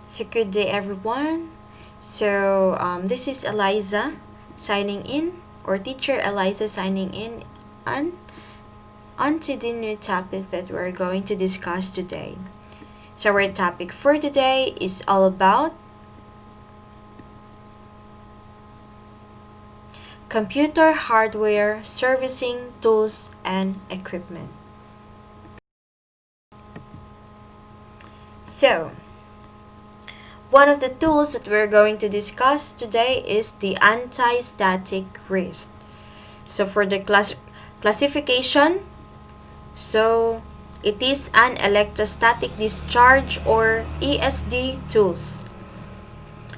So good day everyone. This is Eliza signing in, or teacher Eliza signing in onto the new topic that we're going to discuss today. So our topic for today is all about computer hardware, servicing, tools, and equipment. So, one of the tools that we're going to discuss today is the Antistatic Wrist. So for the classification, so it is an electrostatic discharge or ESD tools.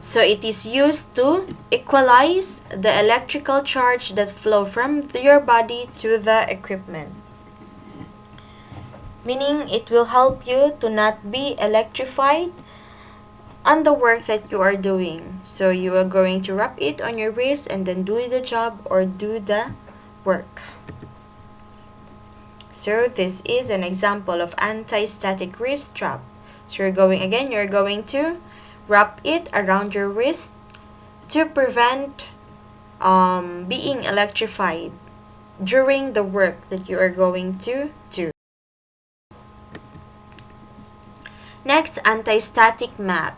So it is used to equalize the electrical charge that flow from your body to the equipment. Meaning it will help you to not be electrified on the work that you are doing. So you are going to wrap it on your wrist and then do the job or do the work. So this is an example of anti-static wrist strap. So you're going to wrap it around your wrist to prevent being electrified during the work that you are going to do. Next, antistatic mat.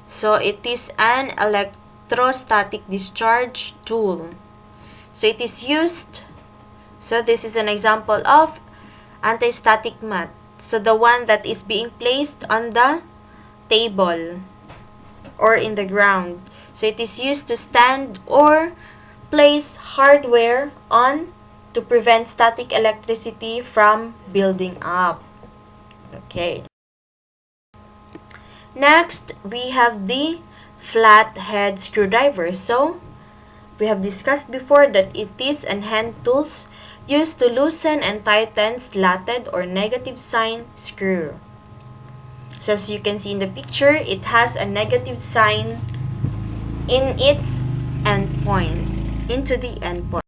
So it is an electrostatic discharge tool. So it is used, so this is an example of antistatic mat. So the one that is being placed on the table or in the ground. So it is used to stand or place hardware on to prevent static electricity from building up. Okay. Next, we have the flathead screwdriver. So, we have discussed before that it is an hand tools used to loosen and tighten slatted or negative sign screw. So, as you can see in the picture, it has a negative sign in its endpoint, into the endpoint.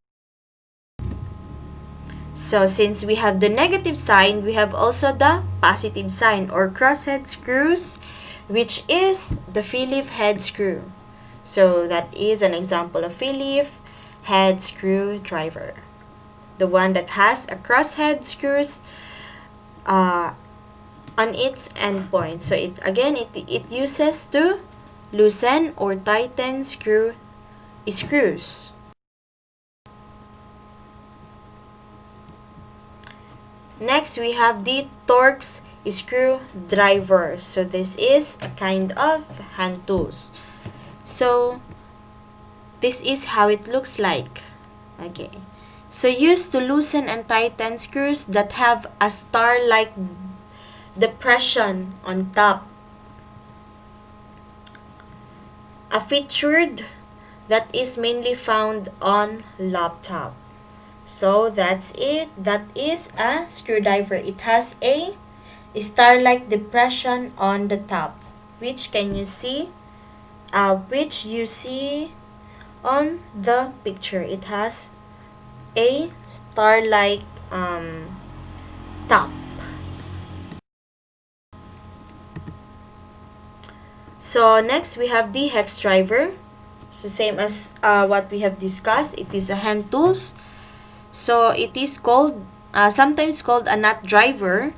So, since we have the negative sign, we have also the positive sign or crosshead screws, which is the Phillips head screw. So that is an example of Phillips head screwdriver. The one that has a crosshead screws on its endpoint. So it uses to loosen or tighten screws. Next, we have the Torx screwdriver. So this is a kind of hand tools. So this is how it looks like. Okay. So used to loosen and tighten screws that have a star-like depression on top. A featured that is mainly found on laptop. So that's it. That is a screwdriver. It has a star-like depression on the top, which you see on the picture. It has a star-like top. So next we have the hex driver. So same as what we have discussed. It is a hand tools. So it is called sometimes called a nut driver.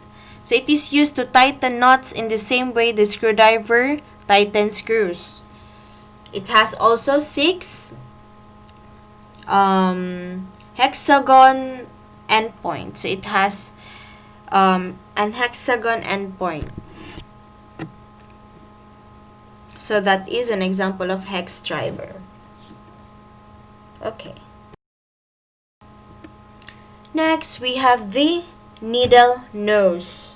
So it is used to tighten nuts in the same way the screwdriver tightens screws. It has also 6 hexagon endpoints. So it has an hexagon endpoint. So that is an example of hex driver. Okay. Next, we have the needle nose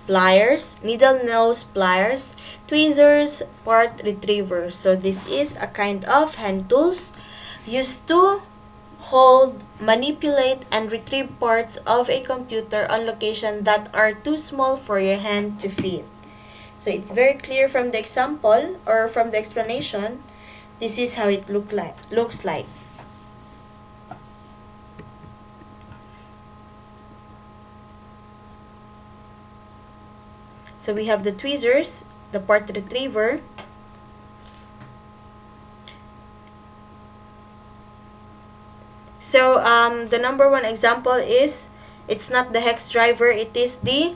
pliers, needle nose pliers, tweezers, part retriever. So this is a kind of hand tools used to hold, manipulate, and retrieve parts of a computer on location that are too small for your hand to fit. So it's very clear from the example or from the explanation. This is how it looks like. So we have the tweezers. the part retriever. So the number one example is, it's not the Hex Driver, it is the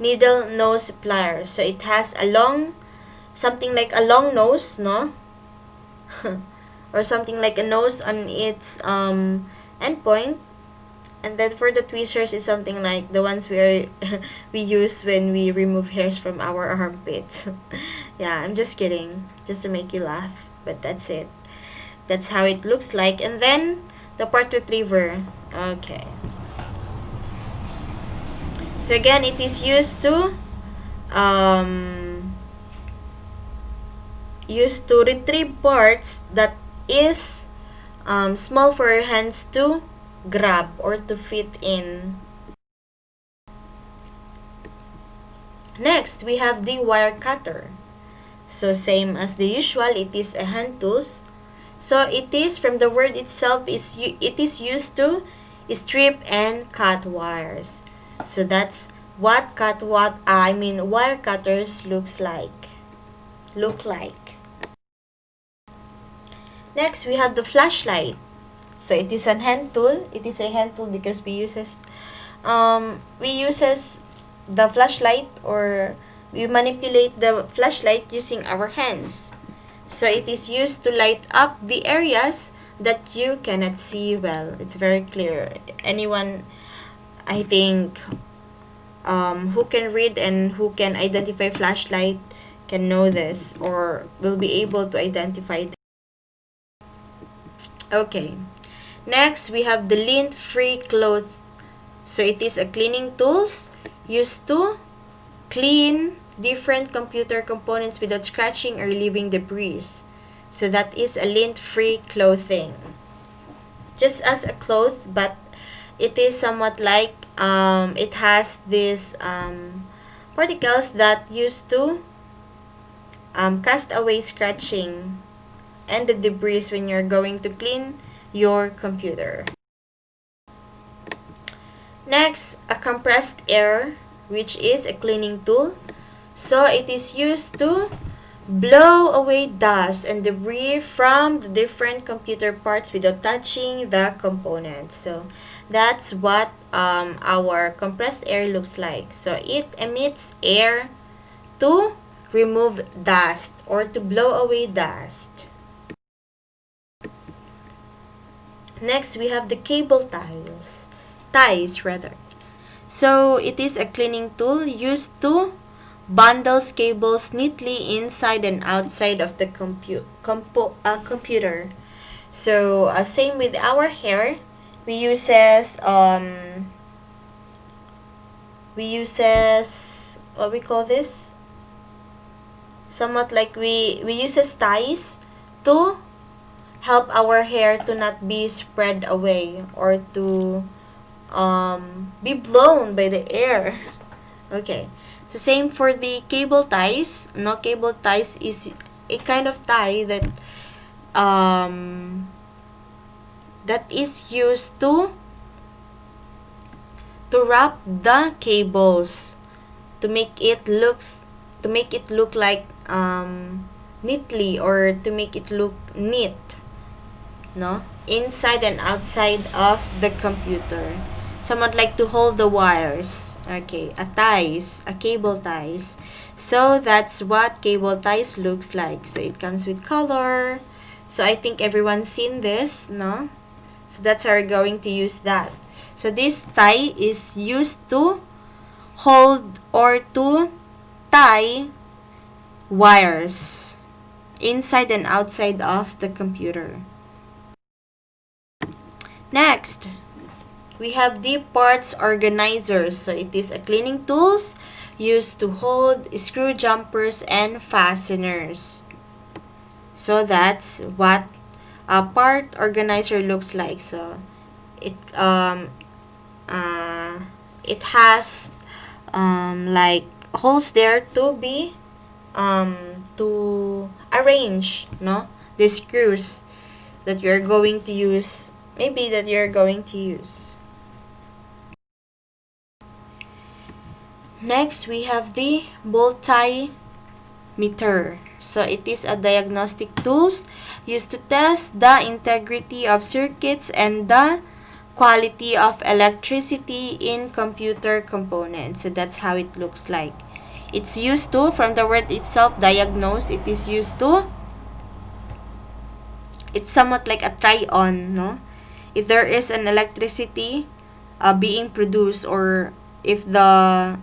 needle nose pliers. So it has a long, something like a long nose, no? Or something like a nose on its end point. And then for the tweezers is something like the ones we we use when we remove hairs from our armpits. Yeah, I'm just kidding, just to make you laugh, but that's it. That's how it looks like. And then the part retriever. Okay. So again, it is used to retrieve parts that is small for your hands to grab or to fit in. Next, we have the wire cutter. So same as the usual, it is a hand tools. So it is, from the word itself, it is used to strip and cut wires. So that's what wire cutters look like. Next, we have the flashlight. So it is a hand tool. It is a hand tool because we uses the flashlight, or we manipulate the flashlight using our hands. So it is used to light up the areas that you cannot see well. It's very clear. Anyone, I think, who can read and who can identify flashlight can know this, or will be able to identify this. Okay. Next, we have the lint-free cloth. So it is a cleaning tools used to clean different computer components without scratching or leaving debris. So that is a lint-free clothing. Just as a cloth, but it is somewhat like it has these particles that used to cast away scratching and the debris when you're going to clean your computer. Next, a compressed air, which is a cleaning tool. So it is used to blow away dust and debris from the different computer parts without touching the components. So that's what our compressed air looks like. So it emits air to remove dust or to blow away dust. Next, we have the cable ties. So it is a cleaning tool used to bundle cables neatly inside and outside of the computer. So same with our hair, we uses what we call this, somewhat like we uses ties to help our hair to not be spread away or to be blown by the air. Okay, so same for the cable ties. No, cable ties is a kind of tie that is used to wrap the cables to make it look like neatly, or to make it look neat, no, inside and outside of the computer, somewhat like to hold the wires. Okay, a cable ties. So that's what cable ties looks like. So it comes with color. So I think everyone's seen this, no? So that's how we're going to use that. So this tie is used to hold or to tie wires inside and outside of the computer. Next, we have the parts organizers. So it is a cleaning tools used to hold screw jumpers and fasteners. So that's what a part organizer looks like. So it has like holes there to be to arrange, no, the screws that you're going to use, maybe that you're going to use. Next, we have the bolt tie meter. So it is a diagnostic tools used to test the integrity of circuits and the quality of electricity in computer components. So that's how it looks like. It's used to, from the word itself, diagnose, it is used to, it's somewhat like a try-on, no? If there is an electricity being produced, or if the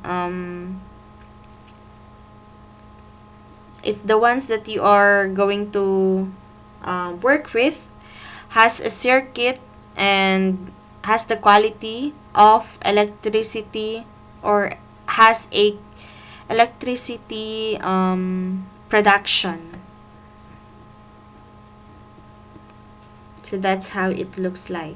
ones that you are going to work with has a circuit and has the quality of electricity, or has a electricity production. So that's how it looks like.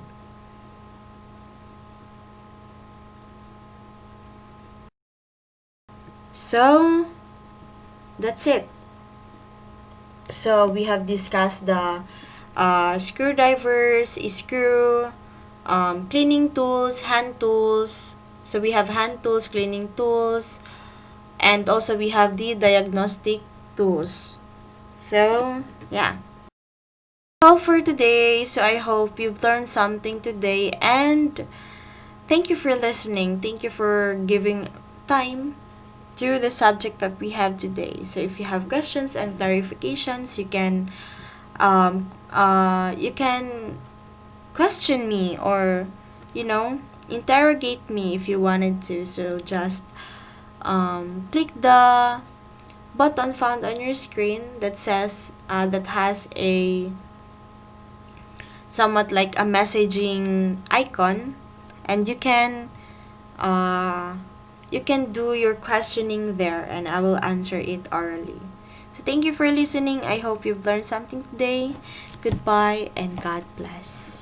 So that's it. So we have discussed the screwdrivers, screw, cleaning tools, hand tools. So we have hand tools, cleaning tools, and also we have the diagnostic tools. So yeah, all for today. So I hope you've learned something today, and thank you for listening. Thank you for giving time to the subject that we have today. So if you have questions and clarifications, you can question me, or interrogate me if you wanted to. So just click the button found on your screen that says that has a somewhat like a messaging icon, and you can do your questioning there, and I will answer it orally. So thank you for listening. I hope you've learned something today. Goodbye and God bless.